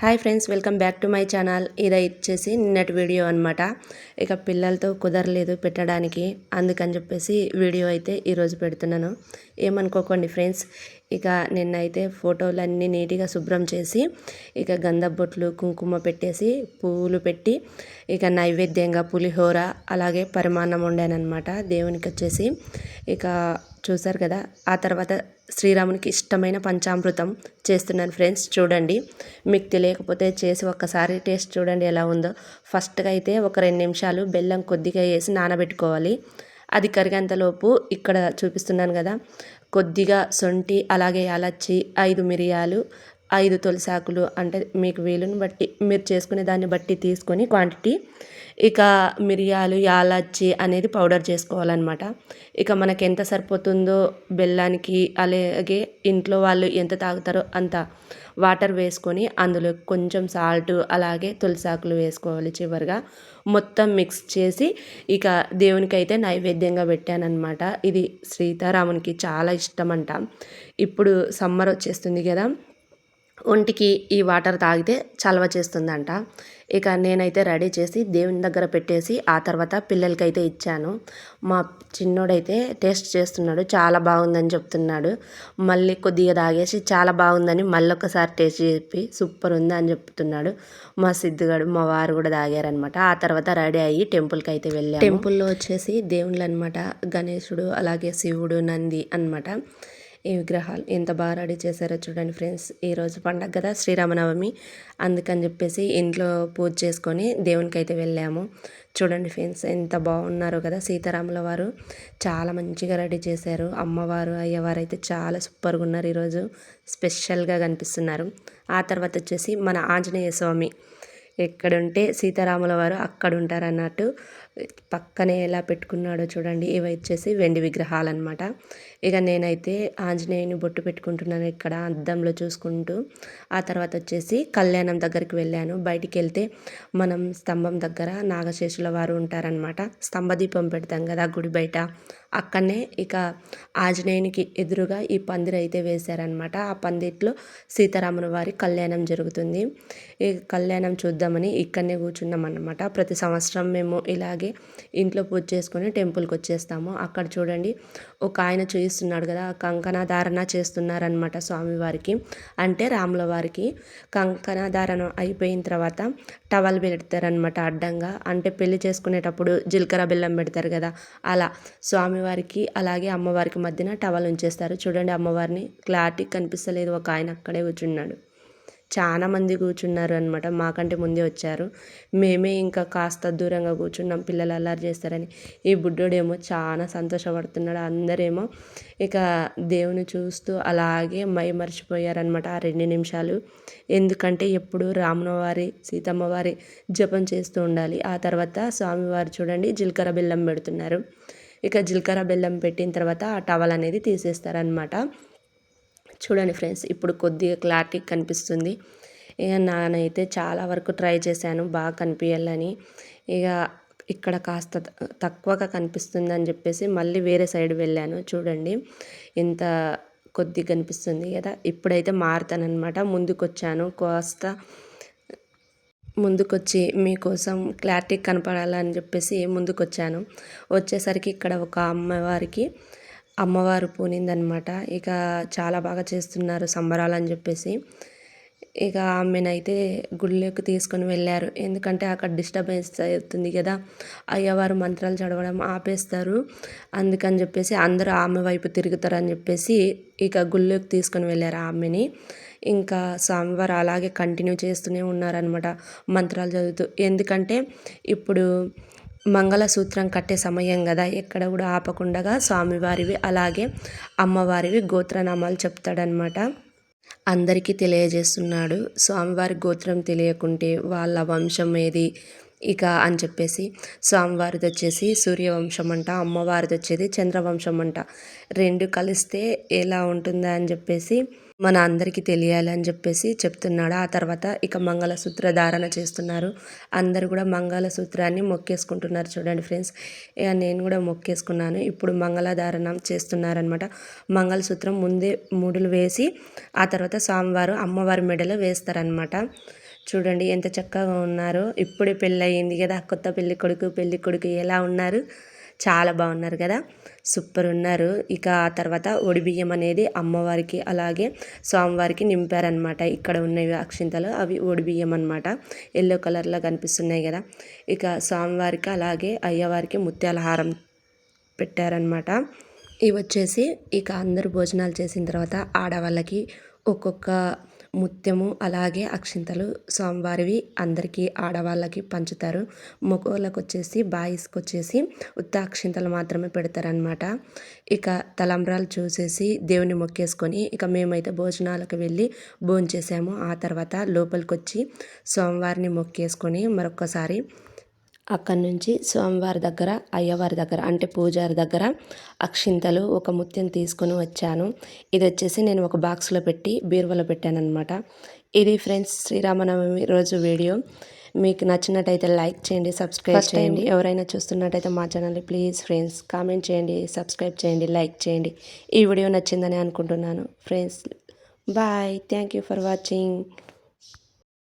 Hi friends, welcome back to my channel. ఇది వచ్చేసి నిన్నటి వీడియో అనమాట. ఇక పిల్లలతో కుదరలేదు పెట్టడానికి, అందుకని చెప్పేసి వీడియో అయితే ఈరోజు పెడుతున్నాను. ఏమనుకోకండి ఫ్రెండ్స్. ఇక నిన్నైతే ఫోటోలన్నీ నీట్గా శుభ్రం చేసి ఇక గంధబొట్లు కుంకుమ పెట్టేసి పువ్వులు పెట్టి ఇక నైవేద్యంగా పులిహోర అలాగే పరిమాణం వండానమాట దేవునికి వచ్చేసి. ఇక చూసారు కదా. ఆ తర్వాత శ్రీరామునికి ఇష్టమైన పంచామృతం చేస్తున్నాను ఫ్రెండ్స్. చూడండి, మీకు తెలియకపోతే చేసి ఒక్కసారి టేస్ట్ చూడండి ఎలా ఉందో. ఫస్ట్గా అయితే ఒక 2 నిమిషాలు బెల్లం కొద్దిగా వేసి నానబెట్టుకోవాలి. అది కరిగేంతలోపు ఇక్కడ చూపిస్తున్నాను కదా, కొద్దిగా శొంఠి అలాగే యాలచ్చి 5 మిరియాలు 5 తులసాకులు, అంటే మీకు వీలుని బట్టి మీరు చేసుకునే దాన్ని బట్టి తీసుకొని క్వాంటిటీ. ఇక మిరియాలు యాలచ్చి అనేది పౌడర్ చేసుకోవాలన్నమాట. ఇక మనకి ఎంత సరిపోతుందో బెల్లానికి, అలాగే ఇంట్లో వాళ్ళు ఎంత తాగుతారో అంత వాటర్ వేసుకొని అందులో కొంచెం సాల్ట్ అలాగే తులసాకులు వేసుకోవాలి. చివరిగా మొత్తం మిక్స్ చేసి ఇక దేవునికైతే నైవేద్యంగా పెట్టానన్నమాట. ఇది సీతారామునికి చాలా ఇష్టం అంట. ఇప్పుడు సమ్మర్ వచ్చేస్తుంది కదా, ఒంటికి ఈ వాటర్ తాగితే చలవ చేస్తుందంట. ఇక నేనైతే రెడీ చేసి దేవుని దగ్గర పెట్టేసి ఆ తర్వాత పిల్లలకైతే ఇచ్చాను. మా చిన్నోడైతే టేస్ట్ చేస్తున్నాడు, చాలా బాగుందని చెప్తున్నాడు. మళ్ళీ కొద్దిగా తాగేసి చాలా బాగుందని మళ్ళీ ఒకసారి టేస్ట్ చెప్పి సూపర్ ఉంది అని చెప్తున్నాడు. మా సిద్ధుగాడు మా వారు కూడా తాగారనమాట. ఆ తర్వాత రెడీ అయ్యి టెంపుల్కి అయితే వెళ్ళాము. టెంపుల్లో వచ్చేసి దేవుళ్ళు అనమాట, గణేశుడు అలాగే శివుడు నంది అనమాట. ఈ విగ్రహాలు ఎంత బాగా రెడీ చేశారో చూడండి ఫ్రెండ్స్. ఈరోజు పండగ కదా, శ్రీరామనవమి, అందుకని చెప్పేసి ఇంట్లో పూజ చేసుకొని దేవునికి అయితే వెళ్ళాము. చూడండి ఫ్రెండ్స్, ఎంత బాగున్నారో కదా. సీతారాముల వారు చాలా మంచిగా రెడీ చేశారు. అమ్మవారు అయ్యవారు అయితే చాలా సూపర్గా ఉన్నారు. ఈరోజు స్పెషల్గా కనిపిస్తున్నారు. ఆ తర్వాత వచ్చేసి మన ఆంజనేయ స్వామి ఎక్కడుంటే సీతారాముల వారు అక్కడ ఉంటారు అన్నట్టు పక్కనే ఎలా పెట్టుకున్నాడో చూడండి. ఇవి వచ్చేసి వెండి విగ్రహాలు అనమాట. ఇక నేనైతే ఆంజనేయుని బొట్టు పెట్టుకుంటున్నాను ఇక్కడ అద్దంలో చూసుకుంటూ. ఆ తర్వాత వచ్చేసి కళ్యాణం దగ్గరికి వెళ్ళాను. బయటికి వెళ్తే మనం స్తంభం దగ్గర నాగశేషుల వారు ఉంటారనమాట. స్తంభదీపం పెడతాం కదా గుడి బయట, అక్కడనే ఇక ఆంజనేయునికి ఎదురుగా ఈ పందిరి అయితే వేశారనమాట. ఆ పందిట్లో సీతారాముల వారి కళ్యాణం జరుగుతుంది. ఈ కళ్యాణం చూద్దామని ఇక్కడనే కూర్చున్నాం అన్నమాట. ప్రతి సంవత్సరం మేము ఇలాగే ఇంట్లో పూజ చేసుకొని టెంపుల్కి వచ్చేస్తాము. అక్కడ చూడండి, ఒక ఆయన చూపిస్తున్నాడు కదా, కంకణ ధారణ చేస్తున్నారనమాట స్వామివారికి, అంటే రాముల వారికి. కంకణ ధారణ అయిపోయిన తర్వాత టవల్ పెడతారనమాట అడ్డంగా, అంటే పెళ్లి చేసుకునేటప్పుడు జీలకర్ర బెల్లం పెడతారు కదా, అలా స్వామివారికి అలాగే అమ్మవారికి మధ్యన టవల్ ఉంచేస్తారు. చూడండి, అమ్మవారిని క్లారిటీ కనిపిస్తలేదు, ఒక ఆయన అక్కడే కూర్చున్నాడు. చాలా మంది కూర్చున్నారు అనమాట, మాకంటే ముందే వచ్చారు. మేమే ఇంకా కాస్త దూరంగా కూర్చున్నాం, పిల్లలు అల్లరి చేస్తారని. ఈ బుడ్డోడేమో చాలా సంతోషపడుతున్నాడు. అందరేమో ఇక దేవుని చూస్తూ అలాగే మై మర్చిపోయారనమాట ఆ 2 నిమిషాలు. ఎందుకంటే ఎప్పుడు రాములవారి సీతమ్మవారి జపం చేస్తూ ఉండాలి. ఆ తర్వాత స్వామివారు చూడండి జీలకర్ర బెల్లం పెడుతున్నారు. ఇక జీలకర్ర బెల్లం పెట్టిన తర్వాత ఆ టవల్ అనేది తీసేస్తారనమాట. చూడండి ఫ్రెండ్స్, ఇప్పుడు కొద్దిగా క్లారిటీ కనిపిస్తుంది. ఇక నానైతే చాలా వరకు ట్రై చేశాను బాగా కనిపించాలని. ఇక ఇక్కడ కాస్త తక్కువగా కనిపిస్తుందని చెప్పేసి మళ్ళీ వేరే సైడ్ వెళ్ళాను. చూడండి ఎంత కొద్దిగా కనిపిస్తుంది కదా. ఇప్పుడైతే మారుతానమాట, ముందుకొచ్చాను. కాస్త ముందుకొచ్చి మీకోసం క్లారిటీ కనపడాలని చెప్పేసి ముందుకొచ్చాను. వచ్చేసరికి ఇక్కడ ఒక అమ్మవారు పూనిందనమాట. ఇక చాలా బాగా చేస్తున్నారు సంబరాలని చెప్పేసి. ఇక ఆమెనైతే గుళ్ళోకి తీసుకొని వెళ్ళారు. ఎందుకంటే అక్కడ డిస్టర్బెన్స్ అవుతుంది కదా, అయ్యవారు మంత్రాలు చదవడం ఆపేస్తారు. అందుకని చెప్పేసి అందరూ ఆమె వైపు తిరుగుతారని చెప్పేసి ఇక గుళ్ళోకి తీసుకొని వెళ్ళారు ఆమెని. ఇంకా స్వామివారు అలాగే కంటిన్యూ చేస్తూనే ఉన్నారనమాట మంత్రాలు చదువుతూ. ఎందుకంటే ఇప్పుడు మంగళసూత్రం కట్టే సమయం కదా, ఎక్కడ కూడా ఆపకుండా స్వామివారివి అలాగే అమ్మవారివి గోత్రనామాలు చెప్తాడనమాట. అందరికీ తెలియజేస్తున్నాడు. స్వామివారి గోత్రం తెలియకుంటే వాళ్ళ వంశం ఏది ఇక అని చెప్పేసి. స్వామివారిది వచ్చేసి సూర్యవంశం అంట, అమ్మవారిది వచ్చేది చంద్రవంశం అంట. 2 కలిస్తే ఎలా ఉంటుందా అని చెప్పేసి మన అందరికీ తెలియాలి అని చెప్పేసి చెప్తున్నాడు. ఆ తర్వాత ఇక మంగళసూత్ర ధారణ చేస్తున్నారు. అందరూ కూడా మంగళసూత్రాన్ని మొక్కేసుకుంటున్నారు చూడండి ఫ్రెండ్స్. ఇక నేను కూడా మొక్కేసుకున్నాను. ఇప్పుడు మంగళధారణం చేస్తున్నారనమాట. మంగళసూత్రం ముందే ముడులు వేసి ఆ తర్వాత స్వామివారు అమ్మవారి మెడలో వేస్తారనమాట. చూడండి ఎంత చక్కగా ఉన్నారో. ఇప్పుడే పెళ్ళయింది కదా, కొత్త పెళ్ళి కొడుకు ఎలా ఉన్నారు, చాలా బాగున్నారు కదా, సూపర్ ఉన్నారు. ఇక ఆ తర్వాత ఒడిబియ్యం అనేది అమ్మవారికి అలాగే స్వామివారికి నింపారనమాట. ఇక్కడ ఉన్నవి అక్షింతలు అవి ఒడిబియ్యం అనమాట. ఎల్లో కలర్లో కనిపిస్తున్నాయి కదా. ఇక స్వామివారికి అలాగే అయ్యవారికి ముత్యాల హారం పెట్టారనమాట. ఇవి వచ్చేసి ఇక అందరూ భోజనాలు చేసిన తర్వాత ఆడవాళ్ళకి ఒక్కొక్క ముత్యము అలాగే అక్షింతలు స్వామివారివి అందరికీ ఆడవాళ్ళకి పంచుతారు. మగవాళ్ళకి వచ్చేసి బాయ్స్కి వచ్చేసి ఉత్త అక్షింతలు మాత్రమే పెడతారనమాట. ఇక తలంబ్రాలు చూసేసి దేవుని మొక్కేసుకొని ఇక మేమైతే భోజనాలకు వెళ్ళి భోంచేసాము. ఆ తర్వాత లోపలికి వచ్చి స్వామివారిని మొక్కేసుకొని మరొక్కసారి అక్కడి నుంచి స్వామివారి దగ్గర అయ్యవారి దగ్గర అంటే పూజారి దగ్గర అక్షింతలు ఒక ముత్యం తీసుకొని వచ్చాను. ఇది వచ్చేసి నేను ఒక బాక్స్లో పెట్టి బీరువాలో పెట్టాను అనమాట. ఇది ఫ్రెండ్స్ శ్రీరామనవమి రోజు వీడియో. మీకు నచ్చినట్టయితే లైక్ చేయండి, సబ్స్క్రైబ్ చేయండి. ఎవరైనా చూస్తున్నట్టయితే మా ఛానల్ని ప్లీజ్ ఫ్రెండ్స్ కామెంట్ చేయండి, సబ్స్క్రైబ్ చేయండి, లైక్ చేయండి. ఈ వీడియో నచ్చిందని అనుకుంటున్నాను friends. Bye, thank you for watching.